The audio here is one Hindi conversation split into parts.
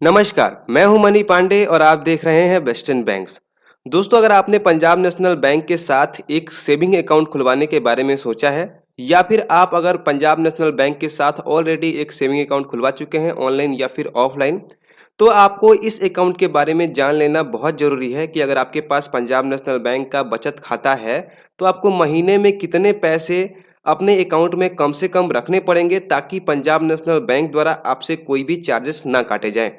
नमस्कार, मैं हूं मनी पांडे और आप देख रहे हैं वेस्टर्न बैंक्स। दोस्तों, अगर आपने पंजाब नेशनल बैंक के साथ एक सेविंग अकाउंट खुलवाने के बारे में सोचा है या फिर आप अगर पंजाब नेशनल बैंक के साथ ऑलरेडी एक सेविंग अकाउंट खुलवा चुके हैं ऑनलाइन या फिर ऑफलाइन, तो आपको इस अकाउंट के बारे में जान लेना बहुत ज़रूरी है कि अगर आपके पास पंजाब नेशनल बैंक का बचत खाता है, तो आपको महीने में कितने पैसे अपने अकाउंट में कम से कम रखने पड़ेंगे ताकि पंजाब नेशनल बैंक द्वारा आपसे कोई भी चार्जेस ना काटे जाएँ।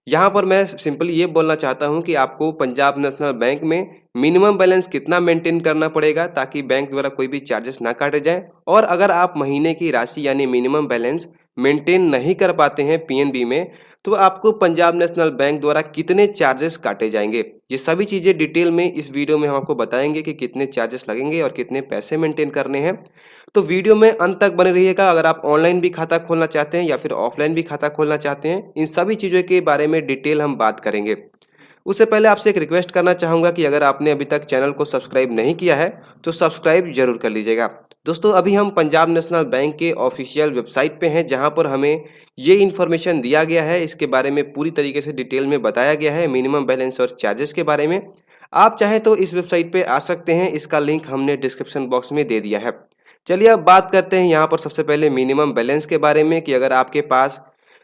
यहाँ पर मैं सिंपली ये बोलना चाहता हूँ कि आपको पंजाब नेशनल बैंक में मिनिमम बैलेंस कितना मेंटेन करना पड़ेगा ताकि बैंक द्वारा कोई भी चार्जेस ना काटे जाएं, और अगर आप महीने की राशि यानी मिनिमम बैलेंस मेंटेन नहीं कर पाते हैं पीएनबी में, तो आपको पंजाब नेशनल बैंक द्वारा कितने चार्जेस काटे जाएंगे। ये सभी चीज़ें डिटेल में इस वीडियो में हम आपको बताएंगे कि कितने चार्जेस लगेंगे और कितने पैसे मेंटेन करने हैं। तो वीडियो में अंत तक बने रहिएगा। अगर आप ऑनलाइन भी खाता खोलना चाहते हैं या फिर ऑफलाइन भी खाता खोलना चाहते हैं, इन सभी चीज़ों के बारे में डिटेल हम बात करेंगे। उससे पहले आपसे एक रिक्वेस्ट करना चाहूँगा कि अगर आपने अभी तक चैनल को सब्सक्राइब नहीं किया है तो सब्सक्राइब जरूर कर लीजिएगा। दोस्तों, अभी हम पंजाब नेशनल बैंक के ऑफिशियल वेबसाइट पे हैं जहां पर हमें ये इन्फॉर्मेशन दिया गया है, इसके बारे में पूरी तरीके से डिटेल में बताया गया है मिनिमम बैलेंस और चार्जेस के बारे में। आप चाहें तो इस वेबसाइट पे आ सकते हैं, इसका लिंक हमने डिस्क्रिप्शन बॉक्स में दे दिया है। चलिए अब बात करते हैं यहाँ पर सबसे पहले मिनिमम बैलेंस के बारे में कि अगर आपके पास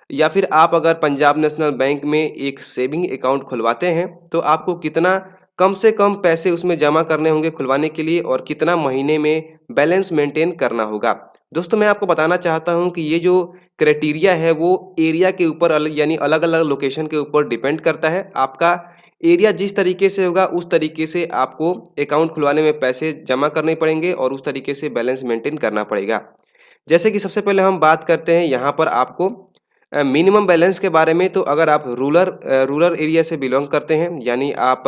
या फिर आप अगर पंजाब नेशनल बैंक में एक सेविंग अकाउंट खुलवाते हैं तो आपको कितना कम से कम पैसे उसमें जमा करने होंगे खुलवाने के लिए और कितना महीने में बैलेंस मेंटेन करना होगा। दोस्तों, मैं आपको बताना चाहता हूं कि ये जो क्राइटेरिया है वो एरिया के ऊपर यानी अलग अलग लोकेशन के ऊपर डिपेंड करता है। आपका एरिया जिस तरीके से होगा उस तरीके से आपको अकाउंट खुलवाने में पैसे जमा करने पड़ेंगे और उस तरीके से बैलेंस मेंटेन करना पड़ेगा। जैसे कि सबसे पहले हम बात करते हैं यहाँ पर आपको मिनिमम बैलेंस के बारे में। तो अगर आप रूरल एरिया से बिलोंग करते हैं यानी आप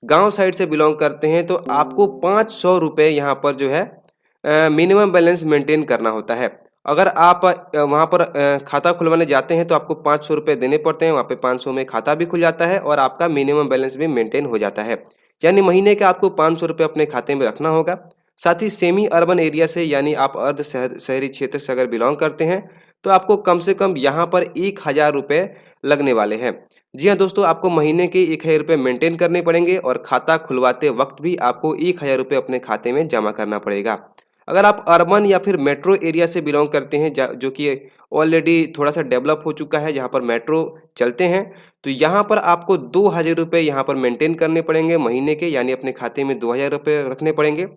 गांव साइड से बिलोंग करते हैं तो आपको 500 रुपये यहाँ पर जो है मिनिमम बैलेंस मेंटेन करना होता है। अगर आप वहाँ पर खाता खुलवाने जाते हैं तो आपको 500 रुपये देने पड़ते हैं। वहाँ पे 500 में खाता भी खुल जाता है और आपका मिनिमम बैलेंस भी मेंटेन हो जाता है। यानी महीने का आपको 500 रुपये अपने खाते में रखना होगा। साथ ही सेमी अर्बन एरिया से यानी आप अर्ध शहरी क्षेत्र से अगर बिलोंग करते हैं तो आपको कम से कम यहाँ पर 1000 रुपये लगने वाले हैं। जी हाँ दोस्तों, आपको महीने के 1000 रुपये मेंटेन करने पड़ेंगे और खाता खुलवाते वक्त भी आपको 1000 रुपये अपने खाते में जमा करना पड़ेगा। अगर आप अर्बन या फिर मेट्रो एरिया से बिलोंग करते हैं जो कि ऑलरेडी थोड़ा सा डेवलप हो चुका है, जहाँ पर मेट्रो चलते हैं, तो यहाँ पर आपको 2000 रुपये यहाँ पर मेंटेन करने पड़ेंगे महीने के, यानी अपने खाते में 2000 रुपये रखने पड़ेंगे।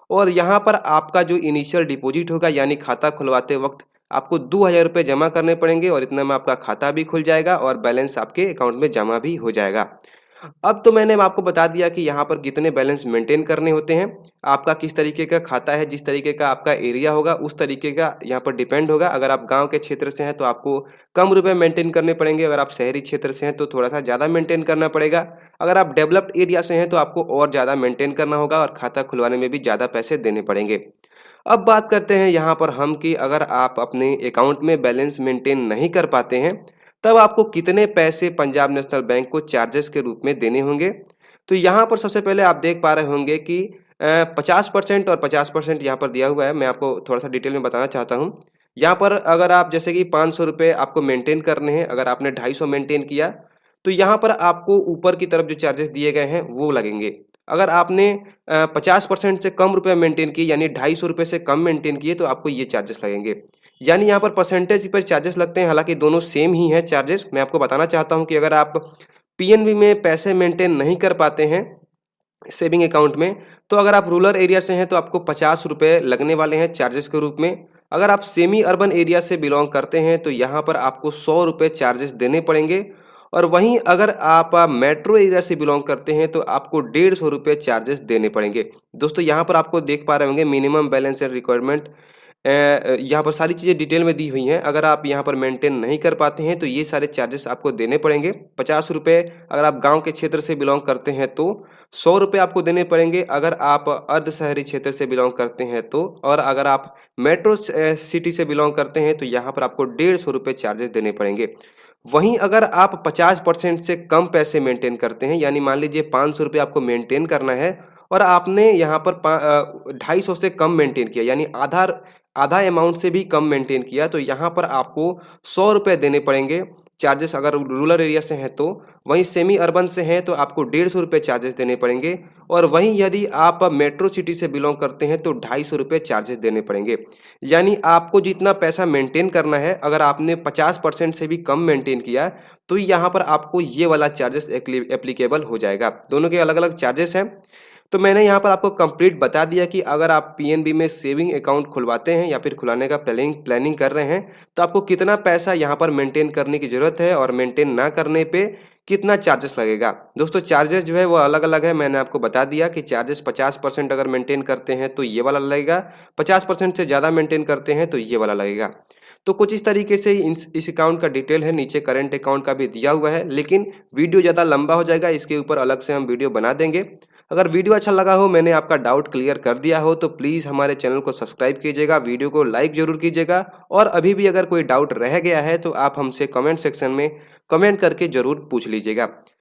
और यहाँ पर आपका जो इनिशियल डिपॉजिट होगा यानी खाता खुलवाते वक्त आपको 2000 रुपये जमा करने पड़ेंगे और इतना में आपका खाता भी खुल जाएगा और बैलेंस आपके अकाउंट में जमा भी हो जाएगा। अब तो मैंने आपको बता दिया कि यहाँ पर कितने बैलेंस मेंटेन करने होते हैं। आपका किस तरीके का खाता है, जिस तरीके का आपका एरिया होगा उस तरीके का यहाँ पर डिपेंड होगा। अगर आप गांव के क्षेत्र से हैं तो आपको कम रुपए मेंटेन करने पड़ेंगे। अगर आप शहरी क्षेत्र से हैं तो थोड़ा सा ज़्यादा मेंटेन करना पड़ेगा। अगर आप डेवलप्ड एरिया से हैं तो आपको और ज़्यादा मेंटेन करना होगा और खाता खुलवाने में भी ज़्यादा पैसे देने पड़ेंगे। अब बात करते हैं यहाँ पर हम कि अगर आप अपने अकाउंट में बैलेंस मेंटेन नहीं कर पाते हैं तब आपको कितने पैसे पंजाब नेशनल बैंक को चार्जेस के रूप में देने होंगे। तो यहाँ पर सबसे पहले आप देख पा रहे होंगे कि 50% और 50% यहाँ पर दिया हुआ है। मैं आपको थोड़ा सा डिटेल में बताना चाहता हूँ। यहाँ पर अगर आप जैसे कि 500 रुपये आपको मेंटेन करने हैं, अगर आपने 250 मेंटेन किया तो यहाँ पर आपको ऊपर की तरफ जो चार्जेस दिए गए हैं वो लगेंगे। अगर आपने 50% से कम रुपये मेंटेन किए यानी 250 रुपये से कम मेंटेन किए तो आपको ये चार्जेस लगेंगे। यानी यहाँ पर परसेंटेज पर चार्जेस लगते हैं, हालांकि दोनों सेम ही हैं चार्जेस। मैं आपको बताना चाहता हूँ कि अगर आप पीएनबी में पैसे मेंटेन नहीं कर पाते हैं सेविंग अकाउंट में, तो अगर आप रूरल एरिया से हैं तो आपको 50 रुपये लगने वाले हैं चार्जेस के रूप में। अगर आप सेमी अर्बन एरिया से बिलोंग करते हैं तो यहाँ पर आपको 100 रुपये चार्जेस देने पड़ेंगे। और वहीं अगर आप मेट्रो एरिया से बिलोंग करते हैं तो आपको 150 रुपये चार्जेस देने पड़ेंगे। दोस्तों, यहाँ पर आपको देख पा रहे होंगे मिनिमम बैलेंस एंड रिक्वायरमेंट, यहाँ पर सारी चीज़ें डिटेल में दी हुई हैं। अगर आप यहाँ पर मेंटेन नहीं कर पाते हैं तो ये सारे चार्जेस आपको देने पड़ेंगे। 50 रुपये अगर आप गांव के क्षेत्र से बिलोंग करते हैं तो 100 रुपये आपको देने पड़ेंगे अगर आप अर्ध शहरी क्षेत्र से बिलोंग करते हैं तो, और अगर आप मेट्रो सिटी से बिलोंग करते हैं तो यहाँ पर आपको 150 रुपये चार्जेस देने पड़ेंगे। वहीं अगर आप 50% से कम पैसे मेंटेन करते हैं, यानी मान लीजिए 500 रुपये आपको मेंटेन करना है और आपने यहाँ पर 250 से कम मेंटेन किया, यानी आधा अमाउंट से भी कम मेंटेन किया तो यहाँ पर आपको 100 रुपये देने पड़ेंगे चार्जेस, अगर रूरल एरिया से हैं तो। वहीं सेमी अर्बन से हैं तो आपको 150 रुपये चार्जेस देने पड़ेंगे। और वहीं यदि आप मेट्रो सिटी से बिलोंग करते हैं तो 250 रुपये चार्जेस देने पड़ेंगे। यानी आपको जितना पैसा मेंटेन करना है, अगर आपने 50% से भी कम मेंटेन किया तो यहाँ पर आपको ये वाला चार्जेस एप्लीकेबल हो जाएगा। दोनों के अलग अलग चार्जेस हैं। तो मैंने यहाँ पर आपको कंप्लीट बता दिया कि अगर आप पीएनबी में सेविंग अकाउंट खुलवाते हैं या फिर खुलाने का प्लानिंग कर रहे हैं तो आपको कितना पैसा यहाँ पर मेंटेन करने की ज़रूरत है और मेंटेन ना करने पे कितना चार्जेस लगेगा। दोस्तों चार्जेस जो है वो अलग अलग है। मैंने आपको बता दिया कि चार्जेस 50% अगर मेंटेन करते हैं तो ये वाला लगेगा, 50% से ज़्यादा मेंटेन करते हैं तो ये वाला लगेगा। तो कुछ इस तरीके से इस अकाउंट का डिटेल है, नीचे करंट अकाउंट का भी दिया हुआ है, लेकिन वीडियो ज़्यादा लंबा हो जाएगा, इसके ऊपर अलग से हम वीडियो बना देंगे। अगर वीडियो अच्छा लगा हो, मैंने आपका डाउट क्लियर कर दिया हो तो प्लीज़ हमारे चैनल को सब्सक्राइब कीजिएगा, वीडियो को लाइक जरूर कीजिएगा। और अभी भी अगर कोई डाउट रह गया है तो आप हमसे कमेंट सेक्शन में कमेंट करके ज़रूर पूछ लीजिएगा।